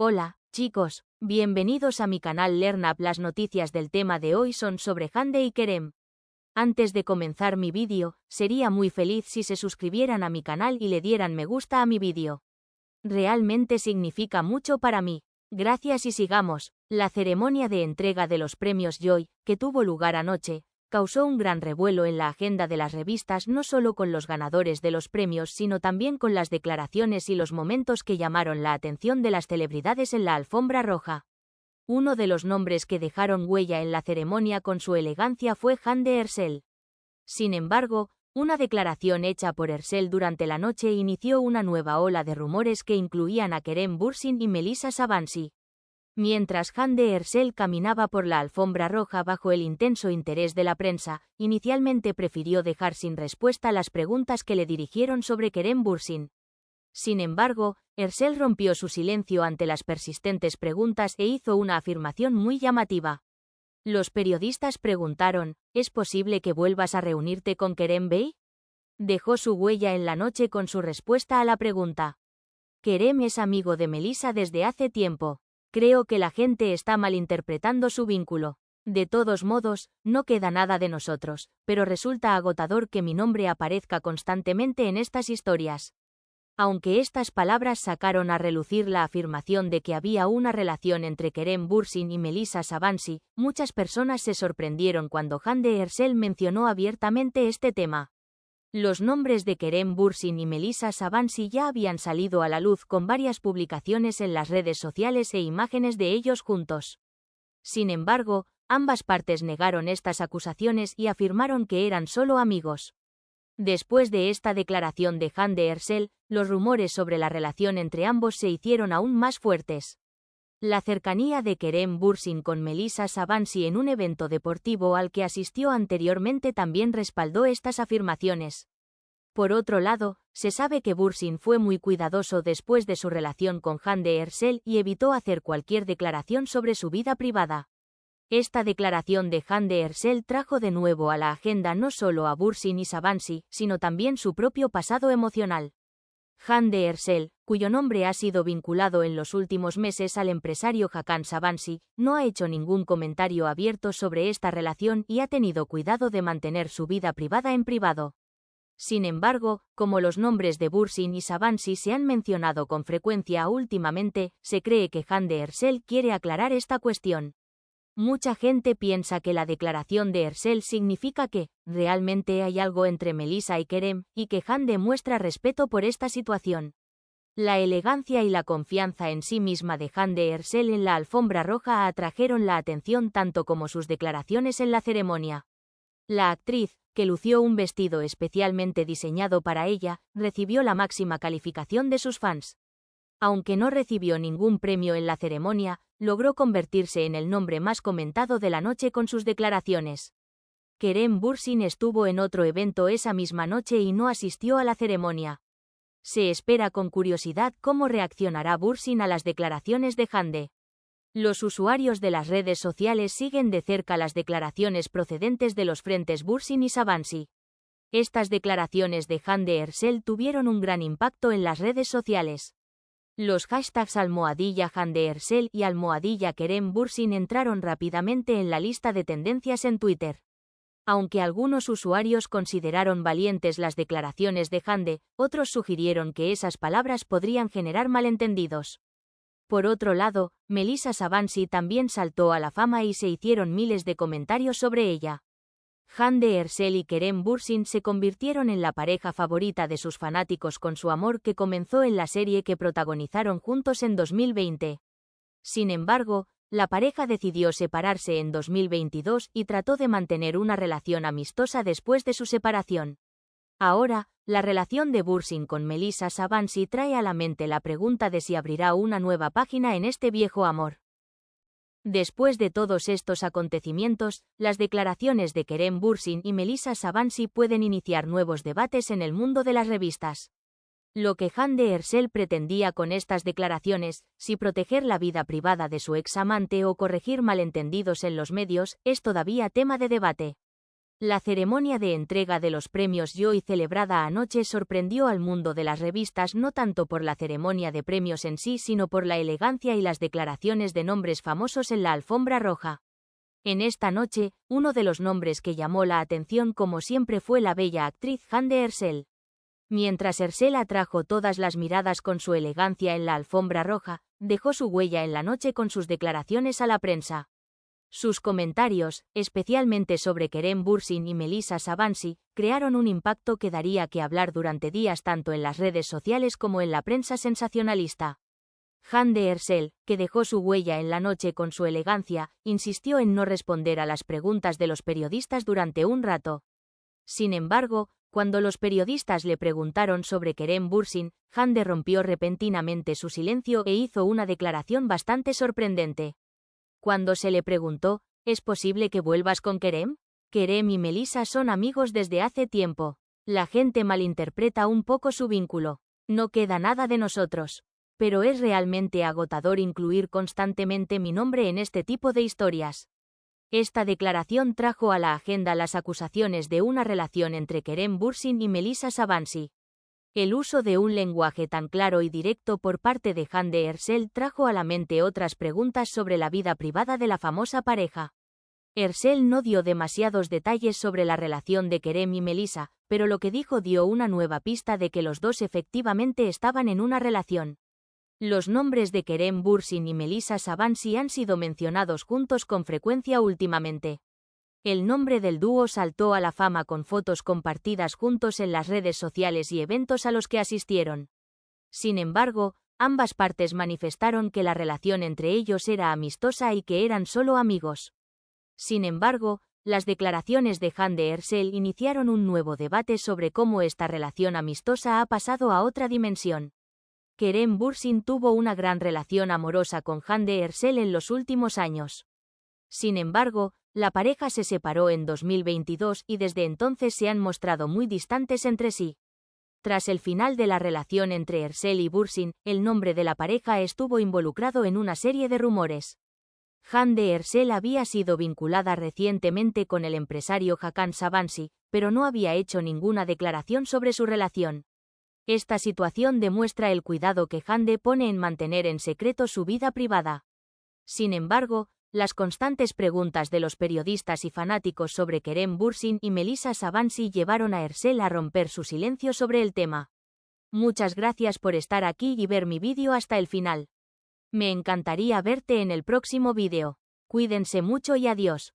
Hola, chicos, bienvenidos a mi canal LearnUp. Las noticias del tema de hoy son sobre Hande y Kerem. Antes de comenzar mi vídeo, sería muy feliz si se suscribieran a mi canal y le dieran me gusta a mi vídeo. Realmente significa mucho para mí. Gracias y sigamos. La ceremonia de entrega de los premios Joy, que tuvo lugar anoche, causó un gran revuelo en la agenda de las revistas, no solo con los ganadores de los premios sino también con las declaraciones y los momentos que llamaron la atención de las celebridades en la alfombra roja. Uno de los nombres que dejaron huella en la ceremonia con su elegancia fue Hande Erçel. Sin embargo, una declaración hecha por Erçel durante la noche inició una nueva ola de rumores que incluían a Kerem Bürsin y Melisa Sabancı. Mientras Hande Erçel caminaba por la alfombra roja bajo el intenso interés de la prensa, inicialmente prefirió dejar sin respuesta las preguntas que le dirigieron sobre Kerem Bürsin. Sin embargo, Erçel rompió su silencio ante las persistentes preguntas e hizo una afirmación muy llamativa. Los periodistas preguntaron, ¿es posible que vuelvas a reunirte con Kerem Bey? Dejó su huella en la noche con su respuesta a la pregunta. Kerem es amigo de Melisa desde hace tiempo. Creo que la gente está malinterpretando su vínculo. De todos modos, no queda nada de nosotros, pero resulta agotador que mi nombre aparezca constantemente en estas historias. Aunque estas palabras sacaron a relucir la afirmación de que había una relación entre Kerem Bürsin y Melisa Sabancı, muchas personas se sorprendieron cuando Hande Erçel mencionó abiertamente este tema. Los nombres de Kerem Bürsin y Melisa Sabancı ya habían salido a la luz con varias publicaciones en las redes sociales e imágenes de ellos juntos. Sin embargo, ambas partes negaron estas acusaciones y afirmaron que eran solo amigos. Después de esta declaración de Hande Erçel, los rumores sobre la relación entre ambos se hicieron aún más fuertes. La cercanía de Kerem Bürsin con Melisa Sabancı en un evento deportivo al que asistió anteriormente también respaldó estas afirmaciones. Por otro lado, se sabe que Bürsin fue muy cuidadoso después de su relación con Hande Erçel y evitó hacer cualquier declaración sobre su vida privada. Esta declaración de Hande Erçel trajo de nuevo a la agenda no solo a Bürsin y Sabancı, sino también su propio pasado emocional. Hande Erçel, cuyo nombre ha sido vinculado en los últimos meses al empresario Hakan Sabancı, no ha hecho ningún comentario abierto sobre esta relación y ha tenido cuidado de mantener su vida privada en privado. Sin embargo, como los nombres de Bürsin y Sabancı se han mencionado con frecuencia últimamente, se cree que Hande Erçel quiere aclarar esta cuestión. Mucha gente piensa que la declaración de Erçel significa que, realmente hay algo entre Melisa y Kerem, y que Hande muestra respeto por esta situación. La elegancia y la confianza en sí misma de Hande Erçel en la alfombra roja atrajeron la atención tanto como sus declaraciones en la ceremonia. La actriz, que lució un vestido especialmente diseñado para ella, recibió la máxima calificación de sus fans. Aunque no recibió ningún premio en la ceremonia, logró convertirse en el nombre más comentado de la noche con sus declaraciones. Kerem Bürsin estuvo en otro evento esa misma noche y no asistió a la ceremonia. Se espera con curiosidad cómo reaccionará Bürsin a las declaraciones de Hande. Los usuarios de las redes sociales siguen de cerca las declaraciones procedentes de los frentes Bürsin y Sabancı. Estas declaraciones de Hande Erçel tuvieron un gran impacto en las redes sociales. Los hashtags #Hande Erçel y #Kerem Bürsin entraron rápidamente en la lista de tendencias en Twitter. Aunque algunos usuarios consideraron valientes las declaraciones de Hande, otros sugirieron que esas palabras podrían generar malentendidos. Por otro lado, Melisa Sabancı también saltó a la fama y se hicieron miles de comentarios sobre ella. Hande Erçel y Kerem Bürsin se convirtieron en la pareja favorita de sus fanáticos con su amor que comenzó en la serie que protagonizaron juntos en 2020. Sin embargo, la pareja decidió separarse en 2022 y trató de mantener una relación amistosa después de su separación. Ahora, la relación de Bürsin con Melisa Sabancı trae a la mente la pregunta de si abrirá una nueva página en este viejo amor. Después de todos estos acontecimientos, las declaraciones de Kerem Bürsin y Melisa Sabancı pueden iniciar nuevos debates en el mundo de las revistas. Lo que Hande Erçel pretendía con estas declaraciones, si proteger la vida privada de su ex amante o corregir malentendidos en los medios, es todavía tema de debate. La ceremonia de entrega de los premios Joy celebrada anoche sorprendió al mundo de las revistas no tanto por la ceremonia de premios en sí sino por la elegancia y las declaraciones de nombres famosos en la alfombra roja. En esta noche, uno de los nombres que llamó la atención como siempre fue la bella actriz Hande Erçel. Mientras Erçel atrajo todas las miradas con su elegancia en la alfombra roja, dejó su huella en la noche con sus declaraciones a la prensa. Sus comentarios, especialmente sobre Kerem Bürsin y Melissa Sabancı, crearon un impacto que daría que hablar durante días tanto en las redes sociales como en la prensa sensacionalista. Hande Erçel, que dejó su huella en la noche con su elegancia, insistió en no responder a las preguntas de los periodistas durante un rato. Sin embargo, cuando los periodistas le preguntaron sobre Kerem Bürsin, Hande rompió repentinamente su silencio e hizo una declaración bastante sorprendente. Cuando se le preguntó, ¿es posible que vuelvas con Kerem? Kerem y Melissa son amigos desde hace tiempo. La gente malinterpreta un poco su vínculo. No queda nada de nosotros. Pero es realmente agotador incluir constantemente mi nombre en este tipo de historias. Esta declaración trajo a la agenda las acusaciones de una relación entre Kerem Bürsin y Melissa Sabancı. El uso de un lenguaje tan claro y directo por parte de Hande Erçel trajo a la mente otras preguntas sobre la vida privada de la famosa pareja. Erçel no dio demasiados detalles sobre la relación de Kerem y Melissa, pero lo que dijo dio una nueva pista de que los dos efectivamente estaban en una relación. Los nombres de Kerem Bürsin y Melissa Sabancı han sido mencionados juntos con frecuencia últimamente. El nombre del dúo saltó a la fama con fotos compartidas juntos en las redes sociales y eventos a los que asistieron. Sin embargo, ambas partes manifestaron que la relación entre ellos era amistosa y que eran solo amigos. Sin embargo, las declaraciones de Hande Erçel iniciaron un nuevo debate sobre cómo esta relación amistosa ha pasado a otra dimensión. Kerem Bürsin tuvo una gran relación amorosa con Hande Erçel en los últimos años. Sin embargo, la pareja se separó en 2022 y desde entonces se han mostrado muy distantes entre sí. Tras el final de la relación entre Erçel y Bürsin, el nombre de la pareja estuvo involucrado en una serie de rumores. Hande Erçel había sido vinculada recientemente con el empresario Hakan Sabancı, pero no había hecho ninguna declaración sobre su relación. Esta situación demuestra el cuidado que Hande pone en mantener en secreto su vida privada. Sin embargo, las constantes preguntas de los periodistas y fanáticos sobre Kerem Bürsin y Melissa Sabancı llevaron a Erçel a romper su silencio sobre el tema. Muchas gracias por estar aquí y ver mi vídeo hasta el final. Me encantaría verte en el próximo vídeo. Cuídense mucho y adiós.